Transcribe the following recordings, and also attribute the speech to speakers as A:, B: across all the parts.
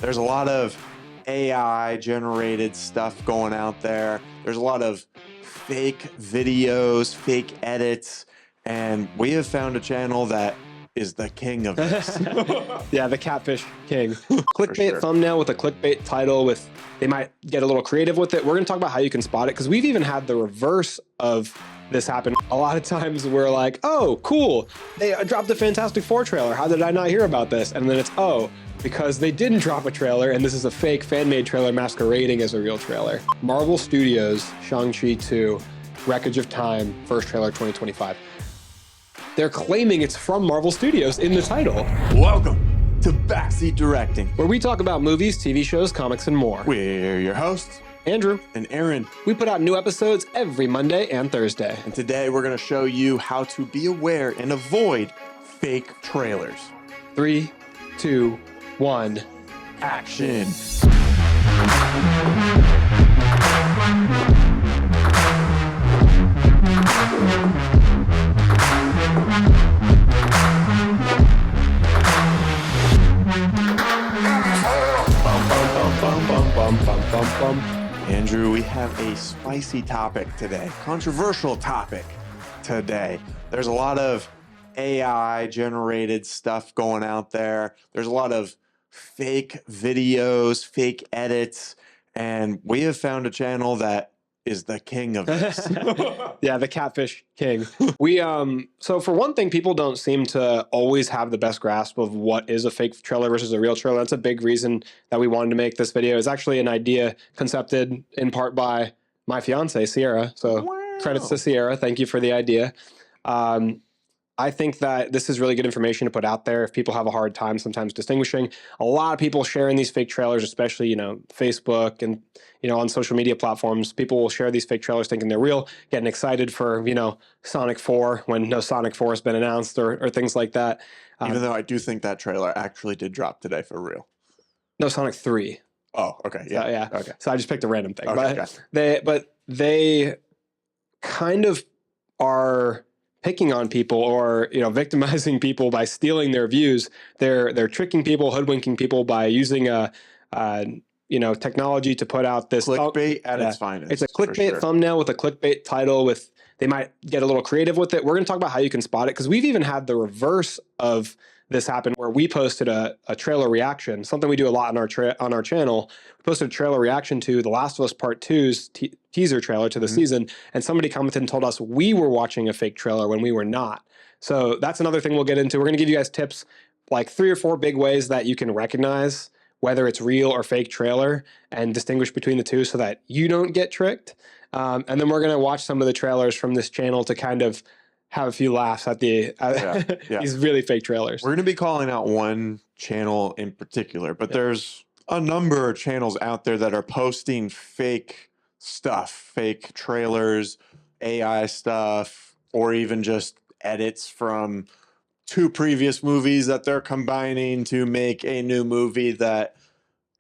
A: There's a lot of AI generated stuff going out there. There's a lot of fake videos, fake edits, and we have found a channel that is the king of this.
B: Yeah, the catfish king. Clickbait
A: sure.
B: thumbnail with a clickbait title with, they might get a little creative with it. We're gonna talk about how you can spot it, because we've even had the reverse of this happen. A lot of times we're like, oh, cool, they dropped a Fantastic Four trailer. How did I not hear about this? And then it's, oh, because they didn't drop a trailer and this is a fake fan-made trailer masquerading as a real trailer. Marvel Studios, Shang-Chi 2, Wreckage of Time, first trailer 2025. They're claiming it's from Marvel Studios in the title.
A: Welcome to Backseat Directing,
B: Where we talk about movies, TV shows, comics, and more.
A: We're your hosts,
B: Andrew
A: and Aaron.
B: We put out new episodes every Monday and Thursday.
A: And today we're going to show you how to be aware and avoid fake trailers.
B: 3, 2, 1, action.
A: Andrew, we have a spicy topic today, controversial topic today. There's a lot of AI generated stuff going out there. There's a lot of fake videos, fake edits, and we have found a channel that is the king of this.
B: Yeah, the catfish king. So for one thing, people don't seem to always have the best grasp of what is a fake trailer versus a real trailer. That's a big reason that we wanted to make this video. It's actually an idea concepted in part by my fiance, Sierra. So credits to Sierra. Thank you for the idea. I think that this is really good information to put out there if people have a hard time sometimes distinguishing. A lot of people sharing these fake trailers, especially, Facebook and, on social media platforms. People will share these fake trailers thinking they're real, getting excited for, Sonic 4 when no Sonic 4 has been announced or things like that.
A: Even though I do think that trailer actually did drop today for real.
B: No, Sonic 3.
A: Oh, okay. Yeah.
B: So, yeah.
A: Okay.
B: So I just picked a random thing.
A: Okay,
B: But they kind of are picking on people or victimizing people by stealing their views. They're tricking people, hoodwinking people by using technology to put out this
A: clickbait at its finest.
B: It's a clickbait thumbnail with a clickbait title with, they might get a little creative with it. We're going to talk about how you can spot it, because we've even had the reverse of this happen where we posted a trailer reaction, something we do a lot on our channel. We posted a trailer reaction to The Last of Us Part 2's teaser trailer to the season, and somebody commented and told us we were watching a fake trailer when we were not. So that's another thing we'll get into. We're going to give you guys tips, like 3 or 4 big ways that you can recognize whether it's real or fake trailer and distinguish between the two so that you don't get tricked. And then we're going to watch some of the trailers from this channel to kind of have a few laughs at these really fake trailers.
A: We're going to be calling out one channel in particular, but there's a number of channels out there that are posting fake stuff, fake trailers, AI stuff, or even just edits from 2 previous movies that they're combining to make a new movie that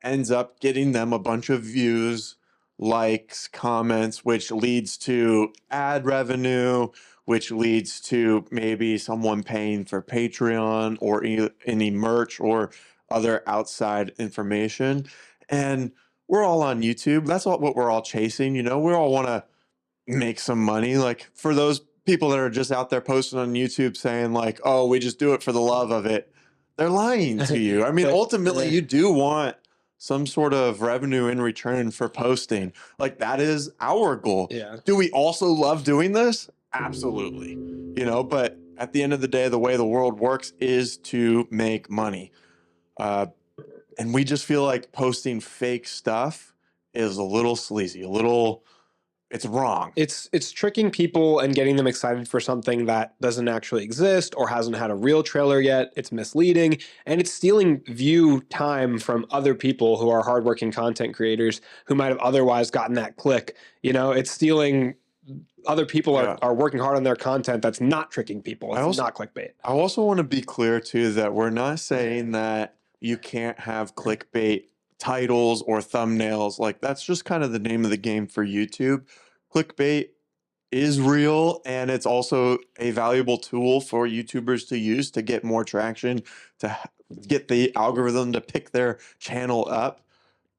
A: ends up getting them a bunch of views, likes, comments, which leads to ad revenue, which leads to maybe someone paying for Patreon or any merch or other outside information. And we're all on YouTube. That's what we're all chasing. We all want to make some money. Like, for those people that are just out there posting on YouTube saying like, oh, we just do it for the love of it, they're lying to you. I mean, ultimately, you do want some sort of revenue in return for posting. Like, that is our goal.
B: Yeah.
A: Do we also love doing this? Absolutely. But at the end of the day, the way the world works is to make money. And we just feel like posting fake stuff is a little sleazy, it's wrong.
B: It's tricking people and getting them excited for something that doesn't actually exist or hasn't had a real trailer yet. It's misleading, and it's stealing view time from other people who are hardworking content creators who might have otherwise gotten that click. It's stealing. Other people are working hard on their content that's not tricking people. It's not clickbait.
A: I also want to be clear, too, that we're not saying that you can't have clickbait titles or thumbnails. Like, that's just kind of the name of the game for YouTube. Clickbait is real, and it's also a valuable tool for YouTubers to use to get more traction, to get the algorithm to pick their channel up,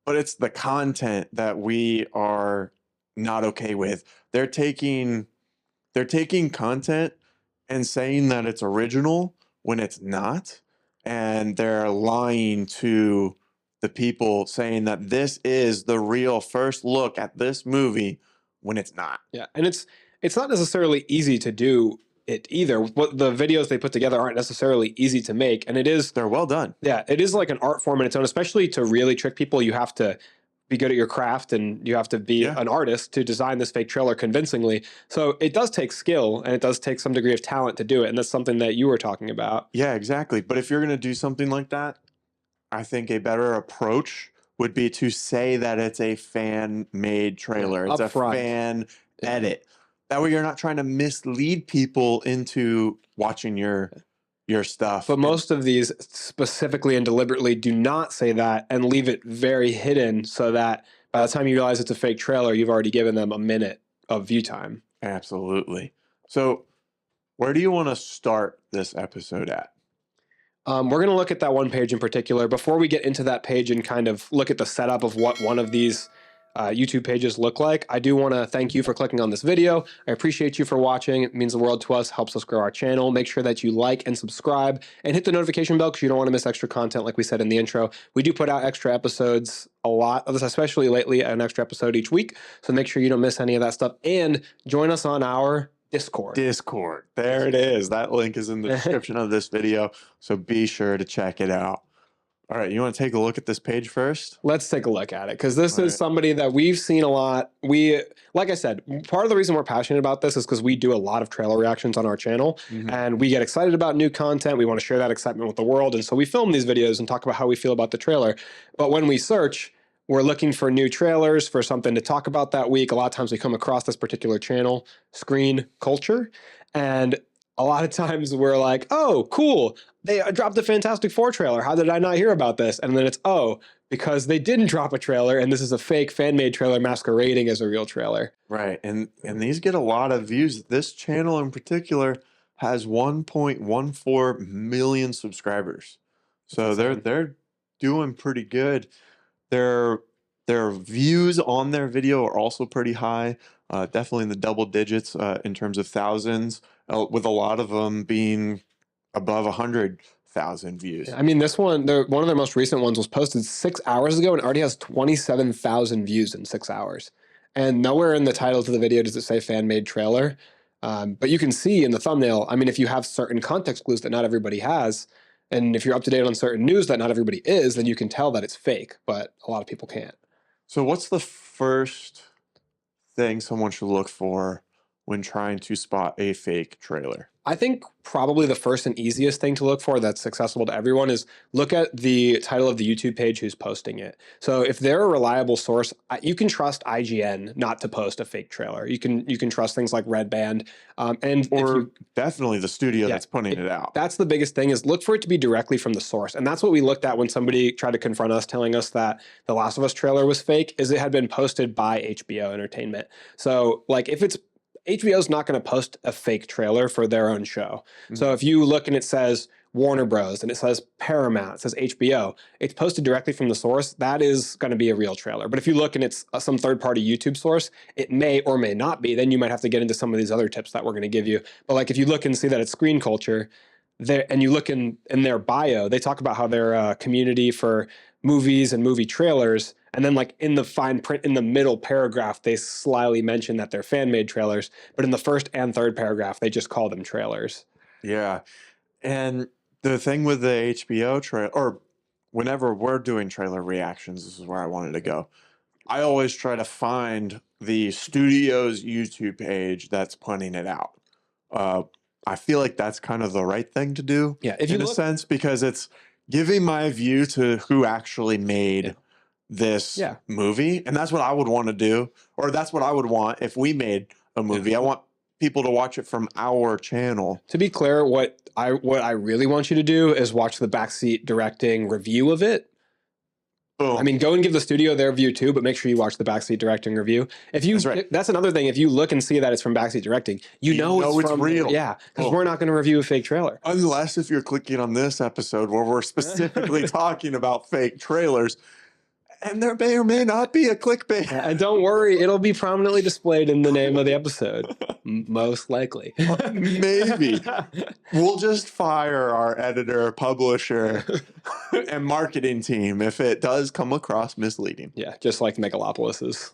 A: but it's the content that we are not okay with. They're taking content and saying that it's original when it's not, and they're lying to the people saying that this is the real first look at this movie when it's not.
B: Yeah, and it's not necessarily easy to do it either. What the videos they put together aren't necessarily easy to make, and it is,
A: They're well done.
B: yeah, it is like an art form in its own. Especially to really trick people, you have to be good at your craft, and you have to be
A: Yeah.
B: an artist to design this fake trailer convincingly. So it does take skill, and it does take some degree of talent to do it, and that's something that you were talking about.
A: Yeah, exactly. But if you're going to do something like that, I think a better approach would be to say that it's a fan-made trailer. It's a
B: Upfront.
A: fan edit. That way you're not trying to mislead people into watching your stuff.
B: But most of these specifically and deliberately do not say that and leave it very hidden so that by the time you realize it's a fake trailer, you've already given them a minute of view time.
A: Absolutely. So where do you want to start this episode at?
B: We're going to look at that one page in particular. Before we get into that page and kind of look at the setup of what one of these YouTube pages look like, I do want to thank you for clicking on this video. I appreciate you for watching. It means the world to us, helps us grow our channel. Make sure that you like and subscribe and hit the notification bell because you don't want to miss extra content like we said in the intro. We do put out extra episodes, a lot of this, especially lately, an extra episode each week. So make sure you don't miss any of that stuff. And join us on our Discord.
A: There it is. That link is in the description of this video. So be sure to check it out. All right, you want to take a look at this page first?
B: Let's take a look at it because this
A: All
B: is
A: right.
B: somebody that we've seen a lot. Like I said, part of the reason we're passionate about this is because we do a lot of trailer reactions on our channel and we get excited about new content. We want to share that excitement with the world. And so we film these videos and talk about how we feel about the trailer. But when we search, we're looking for new trailers for something to talk about that week. A lot of times we come across this particular channel, Screen Culture, and a lot of times we're like, oh, cool. They dropped a Fantastic Four trailer. How did I not hear about this? And then it's, oh, because they didn't drop a trailer and this is a fake fan-made trailer masquerading as a real trailer.
A: Right. And these get a lot of views. This channel in particular has 1.14 million subscribers. So they're doing pretty good. Their views on their video are also pretty high. Definitely in the double digits in terms of thousands, with a lot of them being above 100,000 views.
B: I mean, this one, one of their most recent ones was posted 6 hours ago and already has 27,000 views in 6 hours. And nowhere in the title to the video does it say fan-made trailer. But you can see in the thumbnail, I mean, if you have certain context clues that not everybody has, and if you're up to date on certain news that not everybody is, then you can tell that it's fake, but a lot of people can't.
A: So what's the first thing someone should look for when trying to spot a fake trailer?
B: I think probably the first and easiest thing to look for that's accessible to everyone is look at the title of the YouTube page who's posting it. So if they're a reliable source, you can trust IGN not to post a fake trailer. You can trust things like Red Band.
A: Definitely the studio that's putting it out.
B: That's the biggest thing, is look for it to be directly from the source. And that's what we looked at when somebody tried to confront us telling us that the Last of Us trailer was fake, is it had been posted by HBO Entertainment. So like if it's HBO's not going to post a fake trailer for their own show. So if you look and it says Warner Bros. And it says Paramount, it says HBO, it's posted directly from the source, that is going to be a real trailer. But if you look and it's some third-party YouTube source, it may or may not be. Then you might have to get into some of these other tips that we're going to give you. But like if you look and see that it's Screen Culture, and you look in their bio, they talk about how they're a community for movies and movie trailers. And then like in the fine print in the middle paragraph, they slyly mention that they're fan-made trailers. But in the first and third paragraph, they just call them trailers.
A: Yeah. And the thing with the HBO trailer, or whenever we're doing trailer reactions, this is where I wanted to go. I always try to find the studio's YouTube page that's putting it out. I feel like that's kind of the right thing to do,
B: if
A: in a sense, because it's giving my view to who actually made this movie. And that's what I would want to do, or that's what I would want if we made a movie. I want people to watch it from our channel.
B: To be clear, what I really want you to do is watch the backseat directing review of it.
A: Boom.
B: I mean, go and give the studio their view too, but make sure you watch the backseat directing review. If you,
A: That's right.
B: that's another thing. If you look and see that it's from backseat directing, you know it's from
A: real.
B: Yeah, because
A: Oh.
B: we're not going to review a fake trailer.
A: Unless if you're clicking on this episode where we're specifically talking about fake trailers, and there may or may not be a clickbait.
B: And don't worry, it'll be prominently displayed in the name of the episode. Most likely.
A: Maybe. We'll just fire our editor, publisher, and marketing team if it does come across misleading.
B: Yeah, just like Megalopolis is.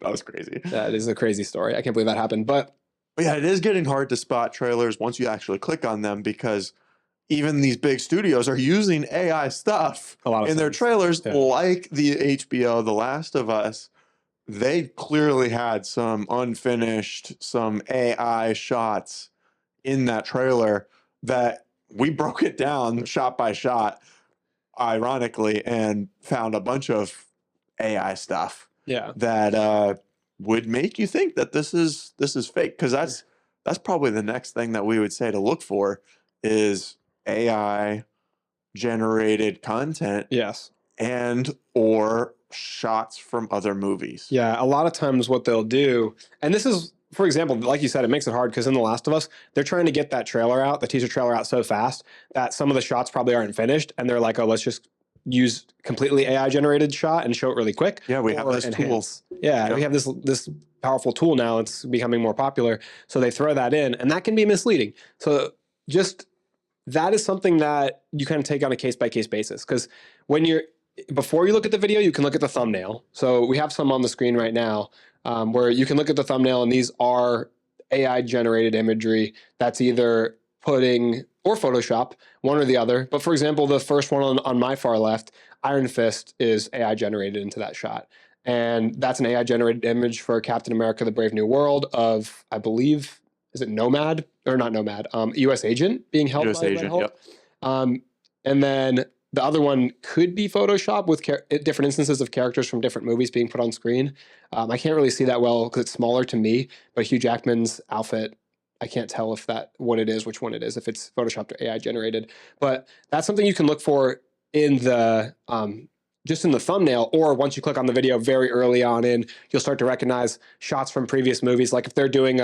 A: That was crazy.
B: That is a crazy story. I can't believe that happened. But
A: yeah, it is getting hard to spot trailers once you actually click on them, because even these big studios are using AI stuff in their trailers, like the HBO The Last of Us. They clearly had some unfinished, some AI shots in that trailer that we broke it down shot by shot, ironically, and found a bunch of AI stuff.
B: Yeah,
A: that would make you think that this is fake, because that's probably the next thing that we would say to look for is AI generated content.
B: Yes.
A: And or shots from other movies.
B: Yeah, a lot of times what they'll do, and this is, for example, like you said, it makes it hard because in The Last of Us, they're trying to get that trailer out, the teaser trailer out so fast that some of the shots probably aren't finished, and they're like, oh, let's just use completely AI generated shot and show it really quick.
A: Yeah, we have this tool.
B: Yeah, we have this powerful tool now. It's becoming more popular. So they throw that in, and that can be misleading. So just that is something that you kind of take on a case-by-case basis, because before you look at the video, you can look at the thumbnail. So we have some on the screen right now where you can look at the thumbnail, and these are AI generated imagery that's either putting or Photoshop, one or the other. But for example, the first one on my far left, Iron Fist, is AI generated into that shot. And that's an AI generated image for Captain America, The Brave New World of, I believe, is it Nomad? Or not Nomad, US Agent being held
A: US
B: by
A: Agent,
B: Red Hulk. And then the other one could be Photoshop with different instances of characters from different movies being put on screen. I can't really see that well because it's smaller to me, but Hugh Jackman's outfit, I can't tell if which one it is, if it's Photoshopped or AI generated. But that's something you can look for in the just in the thumbnail, or once you click on the video very early on in, you'll start to recognize shots from previous movies. Like if they're doing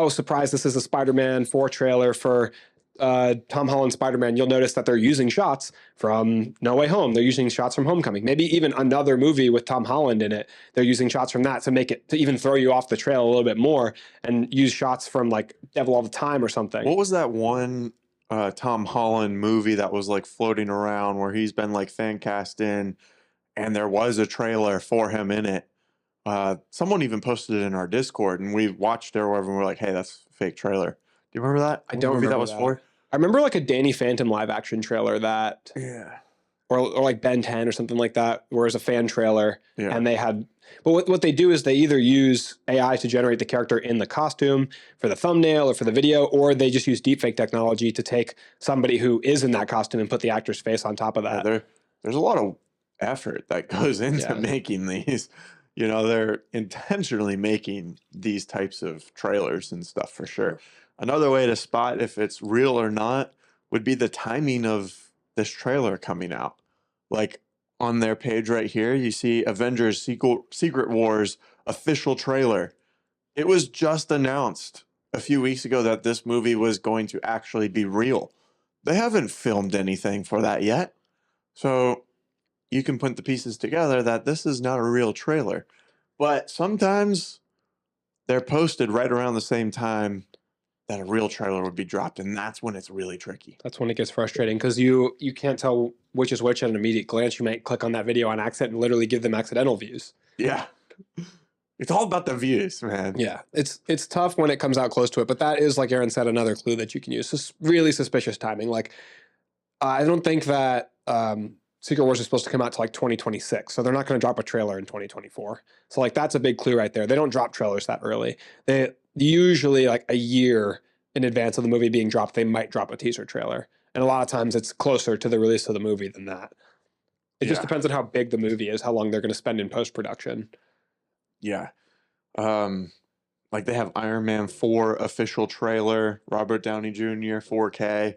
B: surprise, this is a Spider-Man 4 trailer for Tom Holland Spider-Man, you'll notice that they're using shots from No Way Home. They're using shots from Homecoming. Maybe even another movie with Tom Holland in it. They're using shots from that to even throw you off the trail a little bit more, and use shots from like Devil All the Time or something.
A: What was that one Tom Holland movie that was like floating around where he's been like fan cast in, and there was a trailer for him in it? Someone even posted it in our Discord, and we watched it or whatever, and we're like, hey, that's a fake trailer. Do you remember that?
B: I don't remember
A: that was for?
B: I remember like a Danny Phantom live action trailer that, or like Ben 10 or something like that, where it's a fan trailer, and they had. But what they do is they either use AI to generate the character in the costume for the thumbnail or for the video, or they just use deepfake technology to take somebody who is in that costume and put the actor's face on top of that.
A: There's a lot of effort that goes into making these. You know, they're intentionally making these types of trailers and stuff for sure. Another way to spot if it's real or not would be the timing of this trailer coming out. Like on their page right here, you see Avengers Secret Wars official trailer. It was just announced a few weeks ago that this movie was going to actually be real. They haven't filmed anything for that yet. So you can put the pieces together that this is not a real trailer. But sometimes they're posted right around the same time that a real trailer would be dropped, and that's when it's really tricky.
B: That's when it gets frustrating, because you can't tell which is which at an immediate glance. You might click on that video on accident and literally give them accidental views.
A: Yeah. It's all about the views, man.
B: Yeah, it's tough when it comes out close to it, but that is, like Aaron said, another clue that you can use. Just really suspicious timing. Like, I don't think that Secret Wars is supposed to come out to like 2026, so they're not going to drop a trailer in 2024. So like that's a big clue right there. They don't drop trailers that early. They usually like a year in advance of the movie being dropped, they might drop a teaser trailer. And a lot of times it's closer to the release of the movie than that. It just depends on how big the movie is, how long they're going to spend in post-production.
A: Yeah. Like they have Iron Man 4 official trailer, Robert Downey Jr., 4K.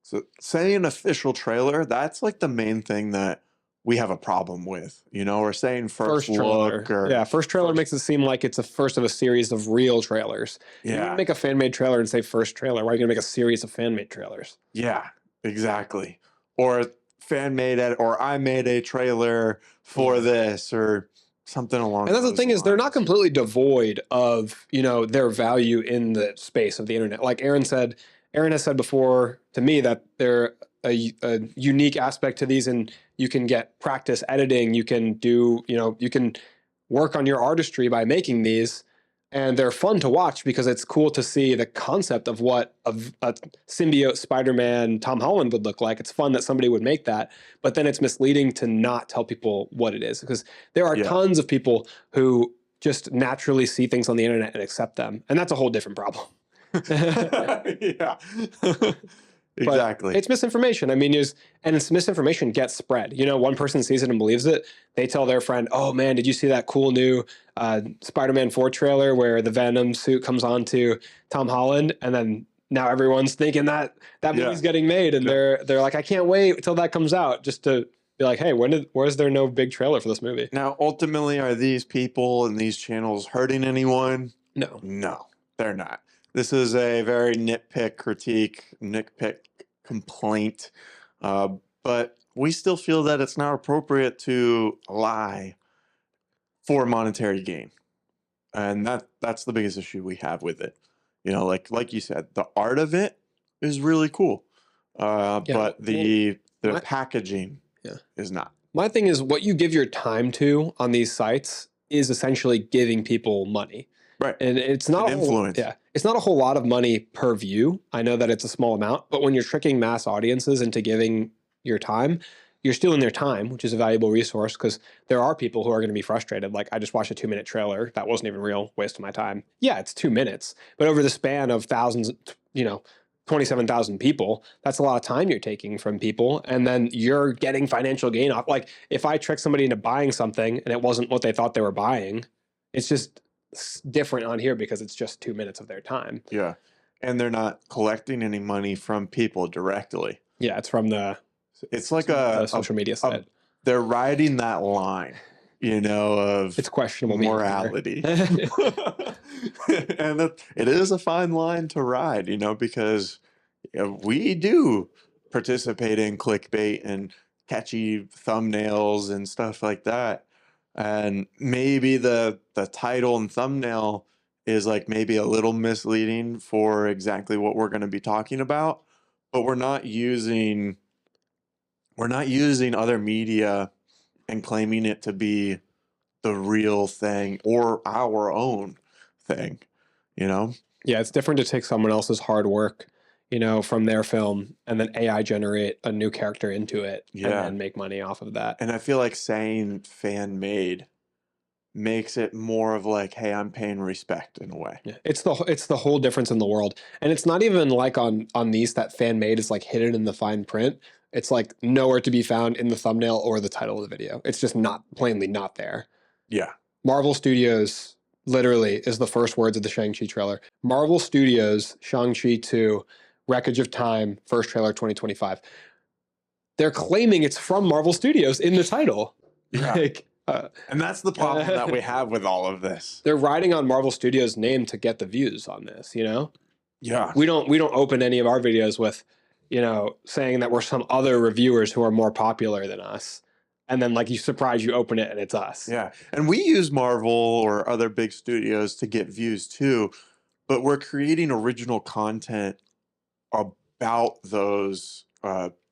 A: So saying official trailer, that's like the main thing that we have a problem with, or saying first
B: trailer.
A: look or
B: Yeah, first trailer makes it seem like it's a first of a series of real trailers. You
A: yeah,
B: would make a fan-made trailer and say first trailer. Why are you going to make a series of fan-made trailers?
A: yeah, exactly. Or fan made it, or I made a trailer for this, or something along
B: And that's
A: those
B: the thing is they're not
A: lines.
B: completely devoid of, their value in the space of the internet. Like Aaron has said before to me that they're a unique aspect to these, and you can get practice editing. You can do, you can work on your artistry by making these, and they're fun to watch because it's cool to see the concept of what a symbiote Spider-Man Tom Holland would look like. It's fun that somebody would make that, but then it's misleading to not tell people what it is, because there are
A: Yeah.
B: tons of people who just naturally see things on the internet and accept them, and that's a whole different problem.
A: Yeah. Exactly.
B: But it's misinformation. I mean, it's misinformation gets spread. One person sees it and believes it. They tell their friend, "Oh man, did you see that cool new Spider-Man 4 trailer where the Venom suit comes onto Tom Holland?" And then now everyone's thinking that movie's getting made, and they're like, "I can't wait until that comes out," just to be like, "Hey, where's there no big trailer for this movie?"
A: Now, ultimately, are these people and these channels hurting anyone?
B: No.
A: No, they're not. This is a very nitpick complaint, but we still feel that it's not appropriate to lie for monetary gain, and that's the biggest issue we have with it. Like you said, the art of it is really cool, but the packaging is not.
B: My thing is, what you give your time to on these sites is essentially giving people money.
A: Right.
B: And it's not
A: influence.
B: It's not a whole lot of money per view. I know that it's a small amount, but when you're tricking mass audiences into giving your time, you're stealing their time, which is a valuable resource, because there are people who are going to be frustrated. Like, I just watched a 2-minute trailer that wasn't even real, waste of my time. Yeah, it's 2 minutes, but over the span of thousands, 27,000 people, that's a lot of time you're taking from people, and then you're getting financial gain off. Like, if I trick somebody into buying something and it wasn't what they thought they were buying, it's just different on here because it's just 2 minutes of their time.
A: Yeah. And they're not collecting any money from people directly.
B: Yeah, it's from
A: it's like
B: a social media site.
A: They're riding that line, of
B: it's questionable
A: morality. And it is a fine line to ride, because we do participate in clickbait and catchy thumbnails and stuff like that. And maybe the title and thumbnail is like maybe a little misleading for exactly what we're going to be talking about, but we're not using other media and claiming it to be the real thing or our own thing, Yeah,
B: it's different to take someone else's hard work, from their film, and then AI generate a new character into it, and then make money off of that.
A: And I feel like saying fan made makes it more of like, hey, I'm paying respect in a way.
B: Yeah. It's the whole difference in the world. And it's not even like on these that fan made is like hidden in the fine print. It's like nowhere to be found in the thumbnail or the title of the video. It's just plainly not there.
A: Yeah.
B: Marvel Studios literally is the first words of the Shang-Chi trailer. Marvel Studios, Shang-Chi 2, Wreckage of Time, first trailer 2025. They're claiming it's from Marvel Studios in the title.
A: Yeah. And that's the problem that we have with all of this.
B: They're riding on Marvel Studios' name to get the views on this,
A: Yeah.
B: We don't open any of our videos with, saying that we're some other reviewers who are more popular than us. And then you open it and it's us.
A: Yeah. And we use Marvel or other big studios to get views too, but we're creating original content about those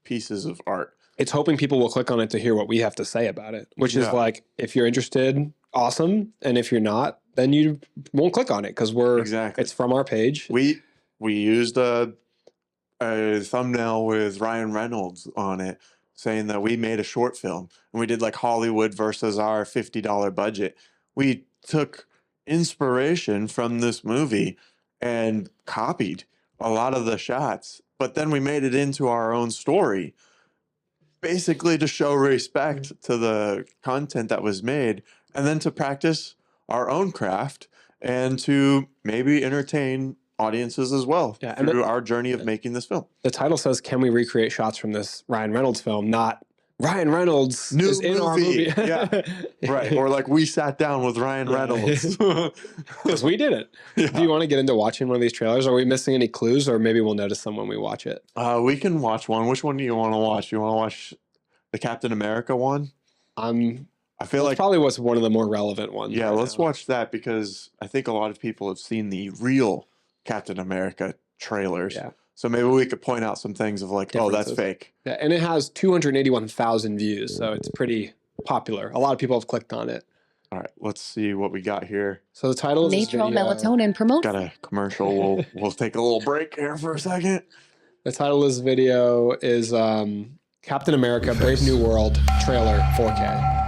A: pieces of art.
B: It's hoping people will click on it to hear what we have to say about it, which is like, if you're interested, awesome. And if you're not, then you won't click on it because it's from our page.
A: We used a thumbnail with Ryan Reynolds on it saying that we made a short film and we did like Hollywood versus our $50 budget. We took inspiration from this movie and copied a lot of the shots, but then we made it into our own story, basically to show respect to the content that was made, and then to practice our own craft and to maybe entertain audiences as well through our journey of making this film.
B: The title says, "Can we recreate shots from this Ryan Reynolds film?" Not Ryan Reynolds
A: New
B: is in our movie.
A: Yeah. Right. Or like we sat down with Ryan Reynolds.
B: Because we did it.
A: Yeah.
B: Do you want to get into watching one of these trailers? Are we missing any clues, or maybe we'll notice them when we watch it?
A: We can watch one. Which one do you want to watch? You want to watch the Captain America one? I feel like
B: probably was one of the more relevant ones.
A: Yeah,
B: right
A: let's
B: now.
A: watch that because I think a lot of people have seen the real Captain America trailers.
B: Yeah.
A: So maybe we could point out some things of like, oh, that's
B: Differences.
A: fake.
B: Yeah, and it has 281,000 views, so it's pretty popular. A lot of people have clicked on it.
A: All right, let's see what we got here.
B: So the title of this
C: Natural
B: video,
C: melatonin promotes.
A: Got a commercial. We'll take a little break here for a second.
B: the title of this video is Captain America: Brave New World trailer 4K.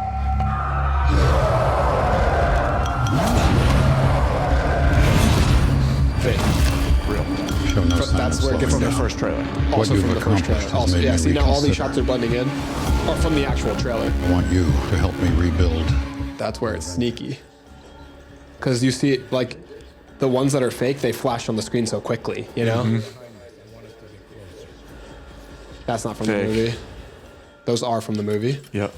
B: Fake.
A: Real.
D: Show no sign
B: That's
D: of
B: where it gets
A: From
D: slowing
A: the
D: down.
A: first trailer.
D: What
B: Also
D: you've
B: from the first
D: accomplished
B: trailer.
D: has
B: Also,
D: made
B: yeah,
D: me
B: see now all these
D: reconsider.
B: shots are blending in. Or from the actual trailer.
D: I want you to help me rebuild.
B: That's where it's sneaky. Because you see, like, the ones that are fake, they flash on the screen so quickly, you know?
A: Mm-hmm.
B: That's not from
A: Fake.
B: the movie. Those are from the movie.
A: Yep.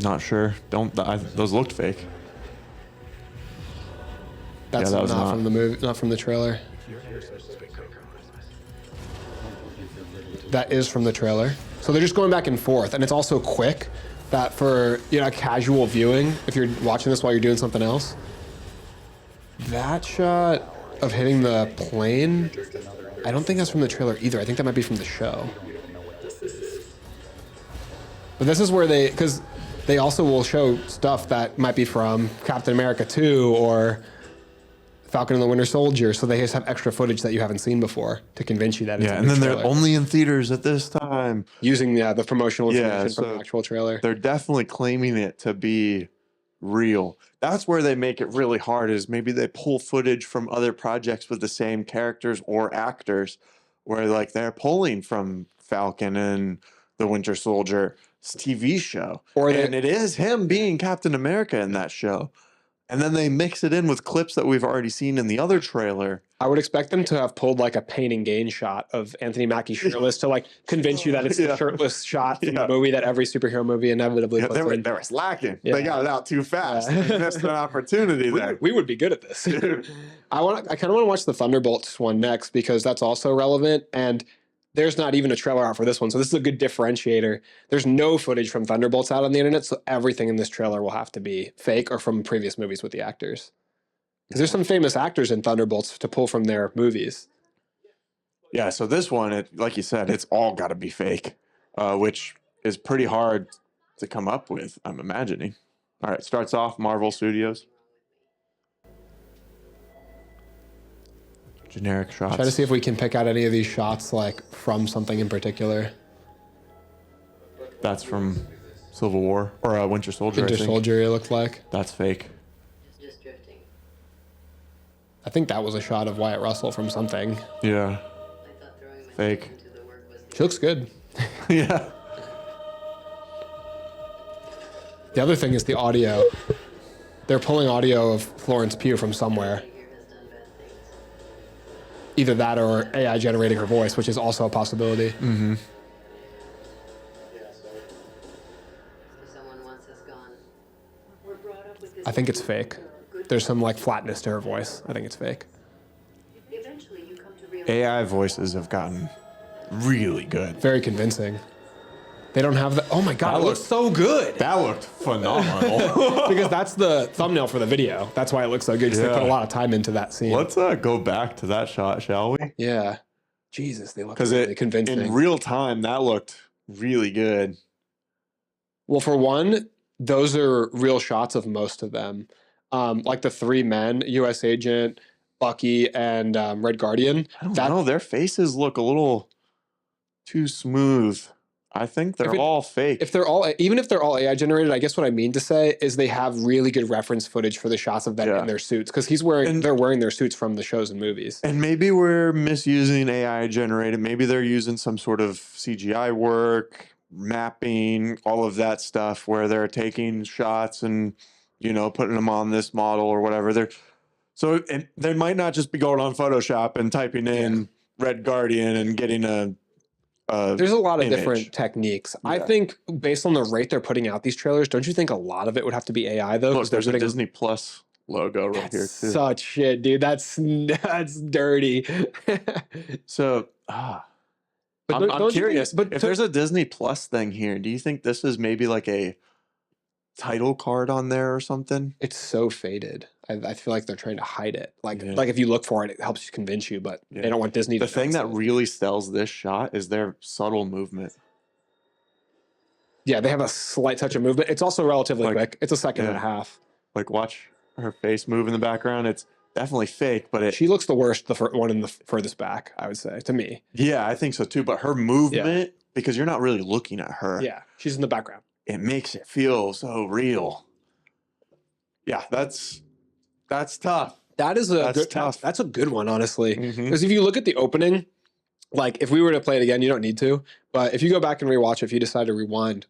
A: Not sure. Those looked fake.
B: That's
A: that was
B: not
A: not.
B: from the movie, not from the trailer. That is from the trailer. So they're just going back and forth, and it's also quick. That for casual viewing, if you're watching this while you're doing something else, that shot of hitting the plane, I don't think that's from the trailer either. I think that might be from the show. But this is where because they also will show stuff that might be from Captain America 2 or Falcon and the Winter Soldier, so they just have extra footage that you haven't seen before to convince you that it's
A: Yeah,
B: a
A: and
B: new
A: then they're
B: trailer.
A: only in theaters at this time.
B: Using the promotional information
A: Yeah,
B: from the
A: so
B: actual trailer.
A: They're definitely claiming it to be real. That's where they make it really hard is maybe they pull footage from other projects with the same characters or actors where like they're pulling from Falcon and the Winter Soldier TV show. And it is him being Captain America in that show. And then they mix it in with clips that we've already seen in the other trailer.
B: I would expect them to have pulled like a pain and gain shot of Anthony Mackie shirtless to like convince you that it's the shirtless shot from the movie that every superhero movie inevitably puts in.
A: They were slacking.
B: Yeah.
A: They got it out too fast. They missed an opportunity there.
B: We would be good at this. I kind of want to watch the Thunderbolts one next because that's also relevant, and there's not even a trailer out for this one, so this is a good differentiator. There's no footage from Thunderbolts out on the internet, so everything in this trailer will have to be fake or from previous movies with the actors. Because there's some famous actors in Thunderbolts to pull from their movies.
A: Yeah, so this one, like you said, it's all got to be fake, which is pretty hard to come up with, I'm imagining. All right, starts off Marvel Studios. Generic shots.
B: Try to see if we can pick out any of these shots like from something in particular.
A: That's from Civil War or Winter Soldier.
B: Winter
A: I think.
B: Soldier, it looked like.
A: That's fake.
C: Just drifting.
B: I think that was a shot of Wyatt Russell from something.
A: Yeah.
C: I thought throwing myself
A: Fake.
C: into the work was
B: She looks good.
A: Yeah.
B: The other thing is the audio. They're pulling audio of Florence Pugh from somewhere.
C: here has done bad things.
B: Either that or AI generating her voice, which is also a possibility.
A: Mm-hmm.
C: Someone wants us gone. We're brought up with this.
B: I think it's fake. There's some like flatness to her voice. I think it's fake.
C: Eventually, you come to realize.
A: AI voices have gotten really good.
B: Very convincing. They don't have the. Oh my god,
A: That
B: it looks
A: looks-
B: so good.
A: That looked phenomenal.
B: Because that's the thumbnail for the video. That's why it looks so good. Because they put a
A: Yeah.
B: lot of time into that scene.
A: Let's go back to that shot, shall we?
B: Yeah. Jesus, they look
A: Because
B: really convincing.
A: in real time, that looked really good.
B: Well, for one, those are real shots of most of them. Like the three men, U.S. Agent, Bucky, and Red Guardian.
A: I don't know. Their faces look a little too smooth. I think they're all fake.
B: Even if they're all AI generated, I guess what I mean to say is they have really good reference footage for the shots of them
A: Yeah.
B: in their suits because they're wearing their suits from the shows and movies.
A: And maybe we're misusing AI generated. Maybe they're using some sort of CGI work, mapping, all of that stuff where they're taking shots and, putting them on this model or whatever. They might not just be going on Photoshop and typing in Red Guardian and getting a
B: There's a lot of
A: image.
B: different techniques. I
A: Yeah.
B: think based on the rate they're putting out these trailers, don't you think a lot of it would have to be AI though?
A: Look, there's a
B: putting
A: Disney Plus logo right
B: That's
A: here too.
B: such shit, dude. That's dirty.
A: So
B: But
A: I'm
B: don't you think-
A: curious.
B: but
A: If
B: to-
A: there's a Disney Plus thing here, do you think this is maybe like a title card on there or something?
B: it's so faded. I feel like they're trying to hide it. Like
A: Yeah.
B: like if you look for it, it helps you convince you, but
A: Yeah.
B: they don't want Disney
A: The
B: to
A: thing that
B: announce it.
A: really sells this shot is their subtle movement.
B: Yeah, they have a slight touch of movement. It's also relatively
A: Like,
B: quick. It's a second and a
A: yeah.
B: half.
A: Like, watch her face move in the background. It's definitely fake, but it.
B: She looks the worst, the one in the furthest back, I would say, to me.
A: Yeah, I think so too. But her movement, because you're not really looking at her,
B: Yeah, she's in the background.
A: it makes it feel so real. Yeah, that's tough.
B: That is
A: That's tough.
B: That's a good one, honestly.
A: Mhm.
B: Because if you look at the opening, like if we were to play it again, you don't need to. But if you go back and rewatch it, if you decide to rewind,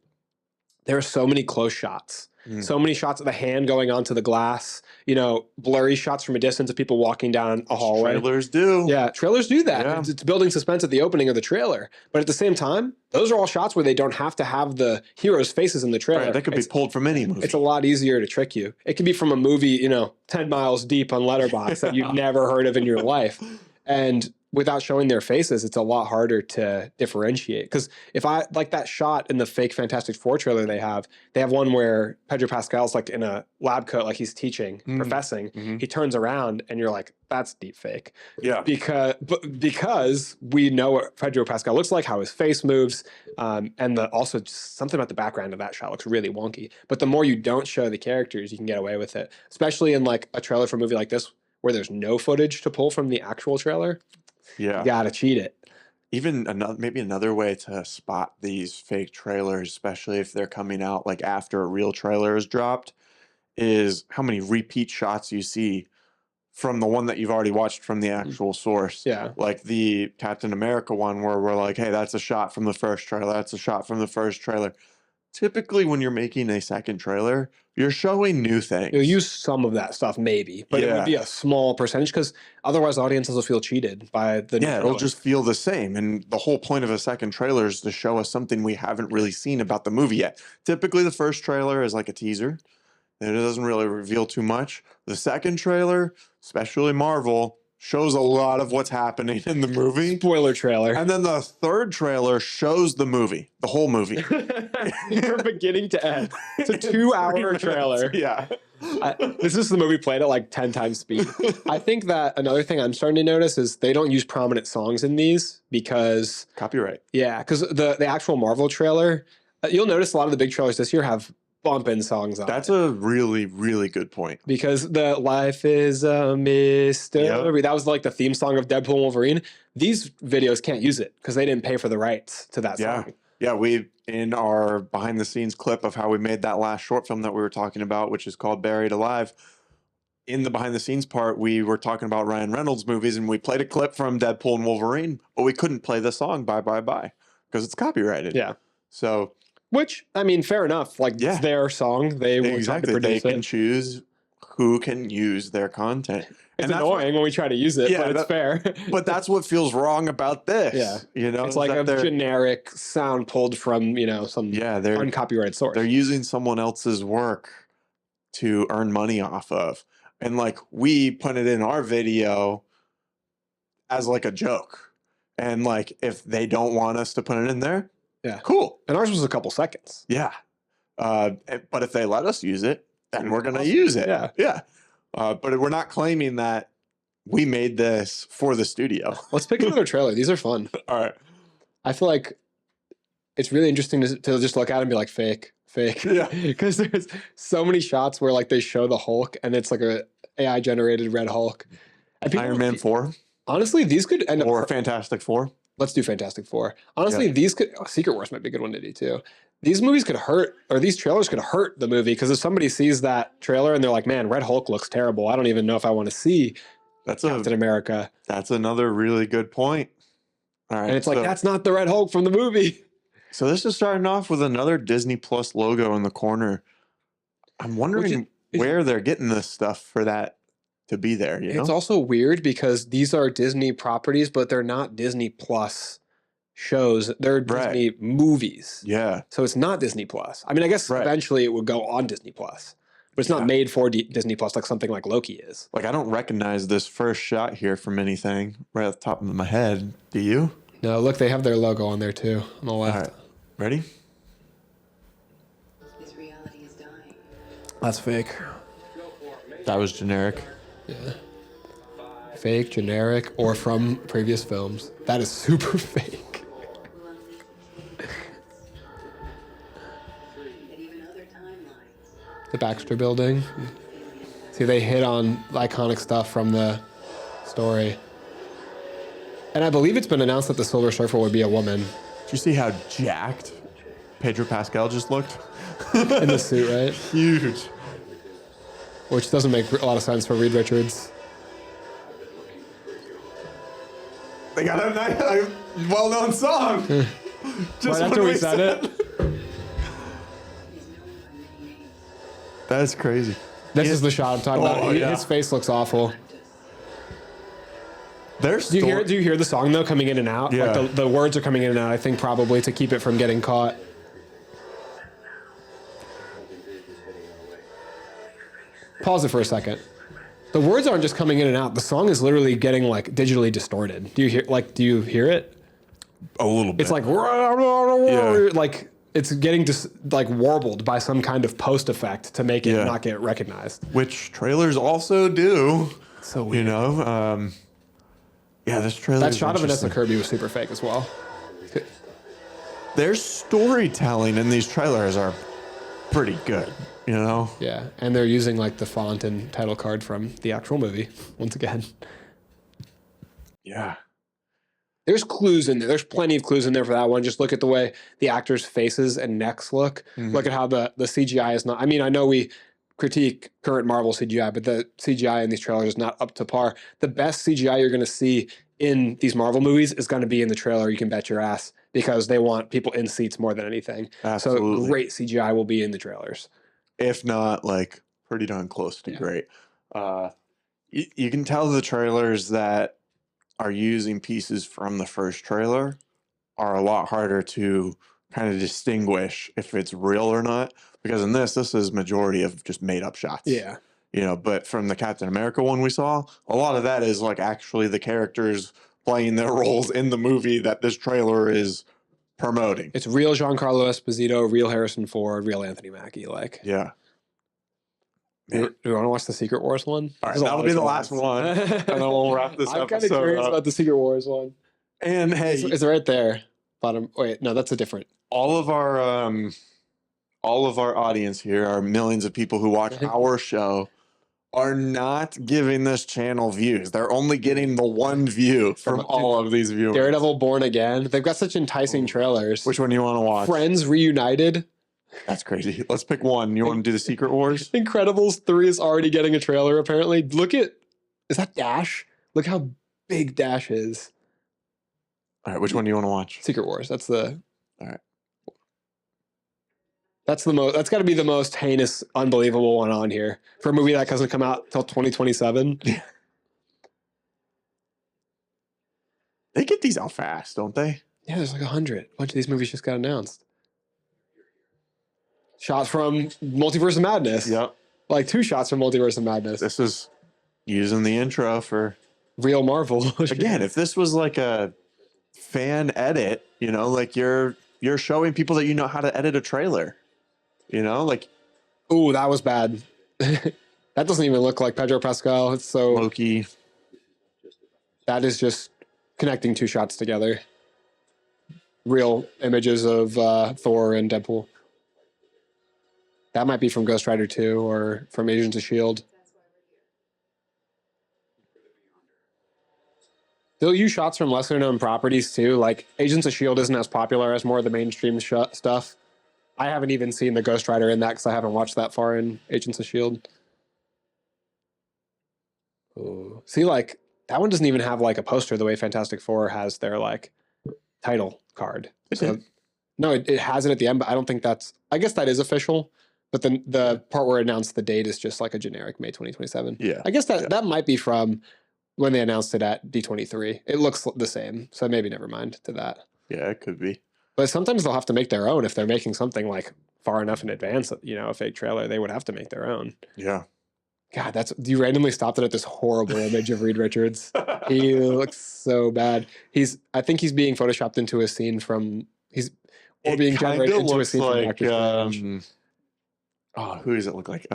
B: there are so many close shots.
A: Mm.
B: So many shots of the hand going onto the glass, blurry shots from a distance of people walking down a hallway.
A: Trailers do.
B: Yeah, trailers do that.
A: Yeah.
B: It's building suspense at the opening of the trailer. But at the same time, those are all shots where they don't have to have the heroes' faces in the trailer.
A: Right, that could be pulled from any movie.
B: It's a lot easier to trick you. It could be from a movie, 10 miles deep on Letterboxd that you've never heard of in your life. And without showing their faces, it's a lot harder to differentiate. Because if I like that shot in the fake Fantastic Four trailer they have one where Pedro Pascal's like in a lab coat, like he's teaching, professing.
A: Mhm.
B: He turns around and you're like, that's deep fake.
A: Yeah.
B: Because we know what Pedro Pascal looks like, how his face moves, and also just something about the background of that shot looks really wonky. But the more you don't show the characters, you can get away with it. Especially in like a trailer for a movie like this, where there's no footage to pull from the actual trailer.
A: Yeah.
B: You gotta cheat it.
A: Even maybe another way to spot these fake trailers, especially if they're coming out like after a real trailer is dropped, is how many repeat shots you see from the one that you've already watched from the actual source.
B: Yeah.
A: Like the Captain America one where we're like, hey, that's a shot from the first trailer. That's a shot from the first trailer. Typically, when you're making a second trailer, you're showing new things.
B: You'll use some of that stuff, maybe, but it
A: Yeah.
B: would be a small percentage because otherwise audiences will feel cheated by the new
A: Yeah, it'll
B: trailer.
A: just feel the same. And the whole point of a second trailer is to show us something we haven't really seen about the movie yet. Typically, the first trailer is like a teaser, and it doesn't really reveal too much. The second trailer, especially Marvel, shows a lot of what's happening in the movie.
B: spoiler trailer.
A: And then the third trailer shows the movie, the whole movie.
B: From beginning to end. It's a 2-hour trailer.
A: Yeah.
B: This is the movie played at like 10 times speed. I think that another thing I'm starting to notice is they don't use prominent songs in these because,
A: Copyright.
B: because the actual Marvel trailer, you'll notice a lot of the big trailers this year have bumping songs on
A: That's
B: it.
A: a really, really good point.
B: Because the Life is a Mystery,
A: Yep.
B: that was like the theme song of Deadpool and Wolverine. These videos can't use it because they didn't pay for the rights to that
A: Yeah.
B: song.
A: Yeah, we in our behind the scenes clip of how we made that last short film that we were talking about, which is called Buried Alive. In the behind the scenes part, we were talking about Ryan Reynolds movies and we played a clip from Deadpool and Wolverine, but we couldn't play the song Bye Bye Bye because it's copyrighted.
B: Yeah.
A: So
B: Which, I mean, fair enough. Like,
A: Yeah.
B: it's their song. They were trying to
A: exactly, they
B: produce
A: can
B: it.
A: choose who can use their content.
B: It's
A: that's what-
B: annoying when we try to use it,
A: Yeah,
B: but it's fair.
A: but that's what feels wrong about this.
B: Yeah.
A: You know,
B: It's
A: is
B: like
A: that
B: a
A: they're-
B: generic sound pulled from, some
A: yeah, they're
B: uncopyrighted source.
A: they're using someone else's work to earn money off of. And like we put it in our video as like a joke. And like if they don't want us to put it in there,
B: Yeah.
A: cool.
B: And ours was a couple seconds.
A: Yeah. But if they let us use it, then we're gonna
B: Awesome.
A: use it.
B: Yeah.
A: Yeah. But we're not claiming that we made this for the studio.
B: Let's pick another trailer. These are fun.
A: All right.
B: I feel like it's really interesting to just look at it and be like, fake.
A: Yeah.
B: Because there's so many shots where like they show the Hulk and it's like a AI generated red Hulk. And people-
A: Iron Man 4
B: Honestly, these could end
A: or
B: up.
A: Fantastic Four.
B: Let's do Fantastic Four. Honestly, these could. Secret Wars might be a good one to do too. These movies could hurt, or these trailers could hurt the movie because if somebody sees that trailer and they're like, "Man, Red Hulk looks terrible. I don't even know if I want to see
A: That's
B: Captain America."
A: that's another really good point. All right.
B: And it's like
A: so-
B: that's not the Red Hulk from the movie.
A: So this is starting off with another Disney Plus logo in the corner. I'm wondering where they're getting this stuff for that to be there. You know,
B: It's also weird because these are Disney properties, but they're not Disney Plus shows. They're
A: Right.
B: Disney movies.
A: Yeah.
B: So it's not Disney Plus. I mean, I guess
A: Right.
B: eventually it would go on Disney Plus, but it's not
A: Yeah.
B: made for Disney Plus like something like Loki is.
A: Like, I don't recognize this first shot here from anything right off the top of my head. Do you?
B: No, look, they have their logo on there too on the
A: All
B: left.
A: right. Ready?
C: His reality is dying.
B: That's fake.
A: That was generic.
B: Yeah. Fake, generic, or from previous films. That is super fake.
C: Will unleash and even other timelines.
B: The Baxter Building. See, they hit on iconic stuff from the story. And I believe it's been announced that the Silver Surfer would be a woman
A: Did you see how jacked Pedro Pascal just looked?
B: in the suit, right?
A: Huge.
B: Which doesn't make a lot of sense for Reed Richards.
A: They got a nice, well-known song. Just
B: Right after
A: when
B: we said it.
C: He's known by many names.
A: That's crazy.
B: This is the shot I'm talking about.
A: Oh, yeah.
B: His face looks awful.
A: There's
B: Do you hear the song though coming in and out?
A: Yeah.
B: Like the words are coming in and out, I think probably to keep it from getting caught. Pause it for a second. The words aren't just coming in and out. The song is literally getting like digitally distorted. Do you hear it?
A: a little bit.
B: It's like like it's getting just like warbled by some kind of post effect to make it
A: Yeah.
B: not get recognized.
A: which trailers also do.
B: So
A: You
B: weird.
A: know, yeah, this trailer.
B: That
A: is
B: shot of Vanessa
A: interesting.
B: Kirby was super fake as well.
A: Their storytelling in these trailers are pretty good. You know,
B: Yeah, and they're using like the font and title card from the actual movie once again.
A: yeah,
B: There's clues in there. There's plenty of clues in there for that one. Just look at the way the actors' faces and necks look.
A: Mhm.
B: Look at how the CGI is not. I mean, I know we critique current Marvel CGI, but the CGI in these trailers is not up to par. The best CGI you're going to see in these Marvel movies is going to be in the trailer. You can bet your ass, because they want people in seats more than anything.
A: absolutely.
B: So great CGI will be in the trailers.
A: If not, like pretty darn close to
B: Yeah.
A: great. You can tell the trailers that are using pieces from the first trailer are a lot harder to kind of distinguish if it's real or not, because in this is majority of just made up shots.
B: Yeah.
A: You know, but from the Captain America one we saw, a lot of that is like actually the characters playing their roles in the movie that this trailer is promoting.
B: It's real Giancarlo Esposito, real Harrison Ford, real Anthony Mackie. Like,
A: Yeah.
B: do you want to watch the Secret Wars one?
A: All right,
B: There's a lot
A: that'll
B: of
A: be the
B: ones.
A: last one, and then we'll wrap this
B: I'm kind of
A: episode
B: curious
A: up.
B: about the Secret Wars one.
A: And hey,
B: It's right there. Bottom. Wait, no, that's a different.
A: all of our audience here, our millions of people who watch our show, are not giving this channel views. They're only getting the one view from all of these viewers.
B: Daredevil Born Again. They've got such enticing trailers.
A: Which one do you want to watch?
B: Friends Reunited.
A: That's crazy. Let's pick one. You want to do the Secret Wars?
B: Incredibles 3 is already getting a trailer, apparently. Look at. Is that Dash? Look how big Dash is.
A: All right, which one do you want to watch?
B: Secret Wars. That's the.
A: All right.
B: That's the most. That's got to be the most heinous, unbelievable one on here for a movie that doesn't come out till 2027.
A: They get these out fast, don't they?
B: Yeah, there's like 100. A bunch of these movies just got announced. Shots from Multiverse of Madness.
A: Yep.
B: Like 2 shots from Multiverse of Madness.
A: This is using the intro for,
B: Real Marvel.
A: again, if this was like a fan edit, you know, like you're showing people that you know how to edit a trailer. You know, like
B: Ooh, that was bad. That doesn't even look like Pedro Pascal. It's so.
A: Loki.
B: That is just connecting 2 shots together. Real images of Thor and Deadpool. That might be from Ghost Rider 2 or from Agents of S.H.I.E.L.D. They'll use shots from lesser known properties too. Like Agents of S.H.I.E.L.D. isn't as popular as more of the mainstream stuff. I haven't even seen the Ghost Rider in that because I haven't watched that far in Agents of S.H.I.E.L.D. Ooh. See, like, that one doesn't even have like a poster the way Fantastic Four has their like title card. No, it has it at the end, but I don't think that's, I guess that is official. But then the part where it announced the date is just like a generic May 2027.
A: Yeah.
B: I guess that might be from when they announced it at D23. It looks the same, so maybe never mind to that.
A: Yeah, it could be.
B: But sometimes they'll have to make their own if they're making something like far enough in advance, a fake trailer, they would have to make their own.
A: Yeah.
B: God, you randomly stopped it at this horrible image of Reed Richards. He looks so bad. I think he's being photoshopped into a scene being generated into a scene from Doctor Strange.
A: Who does it look like?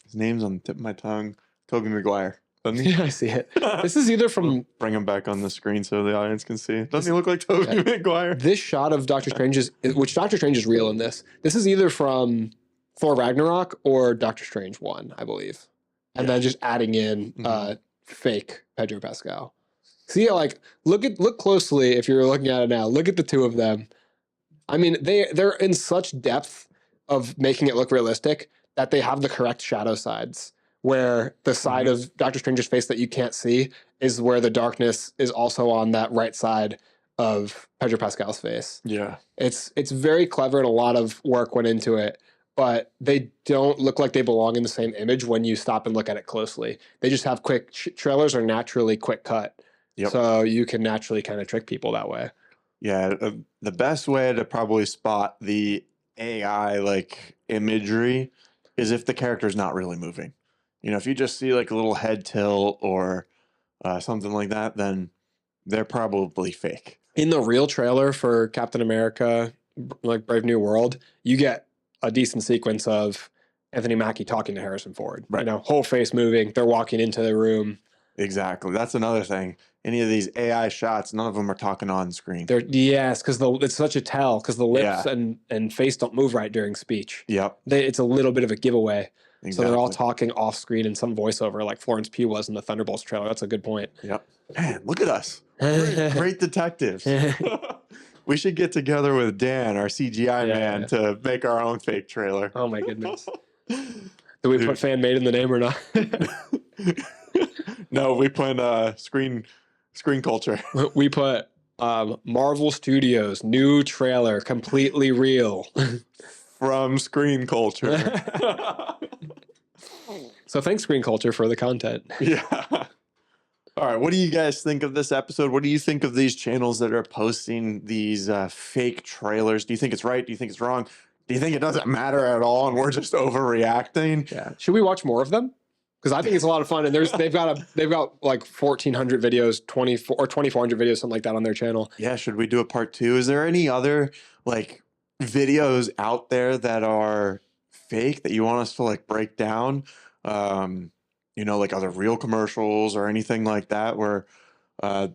A: His name's on the tip of my tongue. Tobey Maguire.
B: Yeah, I see it. This is either from...
A: Bring him back on the screen so the audience can see. Doesn't he look like Tobey Maguire?
B: This shot of Doctor Strange which Doctor Strange is real in this. This is either from Thor Ragnarok or Doctor Strange 1, I believe. And then just adding in fake Pedro Pascal. See, like, look closely if you're looking at it now. Look at the two of them. I mean, they're in such depth of making it look realistic that they have the correct shadow sides, where the side of Doctor Strange's face that you can't see is where the darkness is also on that right side of Pedro Pascal's face.
A: Yeah.
B: It's very clever and a lot of work went into it, but they don't look like they belong in the same image when you stop and look at it closely. They just have quick trailers are naturally quick cut.
A: Yep.
B: So you can naturally kind of trick people that way.
A: Yeah, the best way to probably spot the AI like imagery is if the character's not really moving. If you just see like a little head tilt or something like that, then they're probably fake.
B: In the real trailer for Captain America, like Brave New World, you get a decent sequence of Anthony Mackie talking to Harrison Ford.
A: Right.
B: Whole face moving. They're walking into the room.
A: Exactly. That's another thing. Any of these AI shots, none of them are talking on screen.
B: Yes, because it's such a tell, because the lips and face don't move right during speech.
A: Yep.
B: It's a little bit of a giveaway.
A: Exactly.
B: So they're all talking off screen in some voiceover, like Florence Pugh was in the Thunderbolts trailer. That's a good point.
A: Yep. Man, look at us. Great detectives. We should get together with Dan, our CGI man, to make our own fake trailer.
B: Oh my goodness. Do we put fan made in the name or not?
A: No, we put screen culture.
B: We put Marvel Studios new trailer, completely real.
A: From Screen Culture.
B: So thanks, Screen Culture, for the content.
A: Yeah. All right. What do you guys think of this episode? What do you think of these channels that are posting these fake trailers? Do you think it's right? Do you think it's wrong? Do you think it doesn't matter at all and we're just overreacting?
B: Yeah. Should we watch more of them? Because I think it's a lot of fun, and they've got like 1,400 videos, 2,400 videos, something like that on their channel.
A: Yeah. Should we do a part 2? Is there any other like videos out there that are fake that you want us to like break down? Like other real commercials or anything like that where they're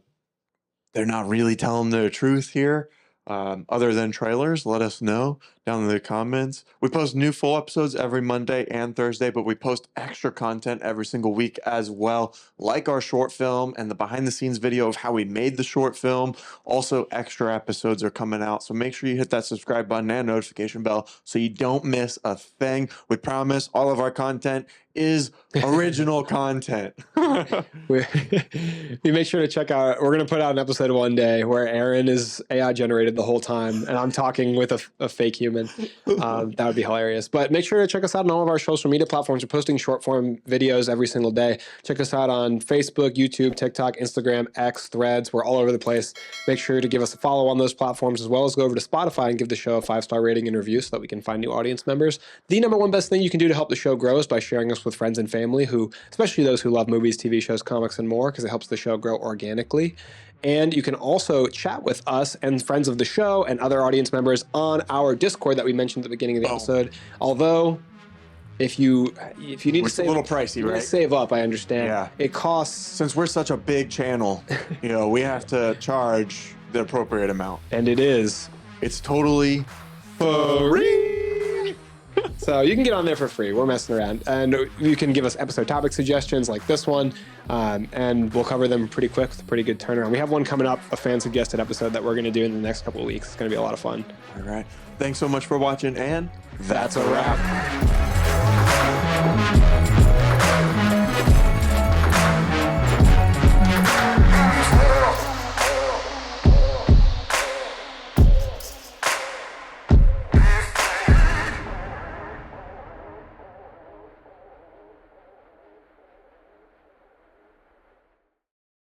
A: not really telling the truth here. Other than trailers, let us know down in the comments. We post new full episodes every Monday and Thursday, but we post extra content every single week as well, like our short film and the behind the scenes video of how we made the short film. Also, extra episodes are coming out, so make sure you hit that subscribe button and notification bell so you don't miss a thing. We promise all of our content is original content.
B: We make sure to check out, we're going to put out an episode one day where Arron is AI generated the whole time and I'm talking with a fake human. That would be hilarious. But make sure to check us out on all of our social media platforms. We're posting short form videos every single day. Check us out on Facebook, YouTube, TikTok, Instagram, X, Threads. We're all over the place. Make sure to give us a follow on those platforms, as well as go over to Spotify and give the show a 5-star rating and review so that we can find new audience members. The number one best thing you can do to help the show grow is by sharing us with friends and family, who, especially those who love movies, TV shows, comics, and more, because it helps the show grow organically. And you can also chat with us and friends of the show and other audience members on our Discord that we mentioned at the beginning of the episode. Although, if you need to save,
A: a little pricey, right?
B: Save up, I understand.
A: Yeah.
B: It costs.
A: Since we're such a big channel, we have to charge the appropriate amount.
B: And it is.
A: It's totally free.
B: So you can get on there for free. We're messing around. And you can give us episode topic suggestions like this one, and we'll cover them pretty quick with a pretty good turnaround. We have one coming up, a fan-suggested episode that we're going to do in the next couple of weeks. It's going to be a lot of fun.
A: All right. Thanks so much for watching, and
B: that's a wrap.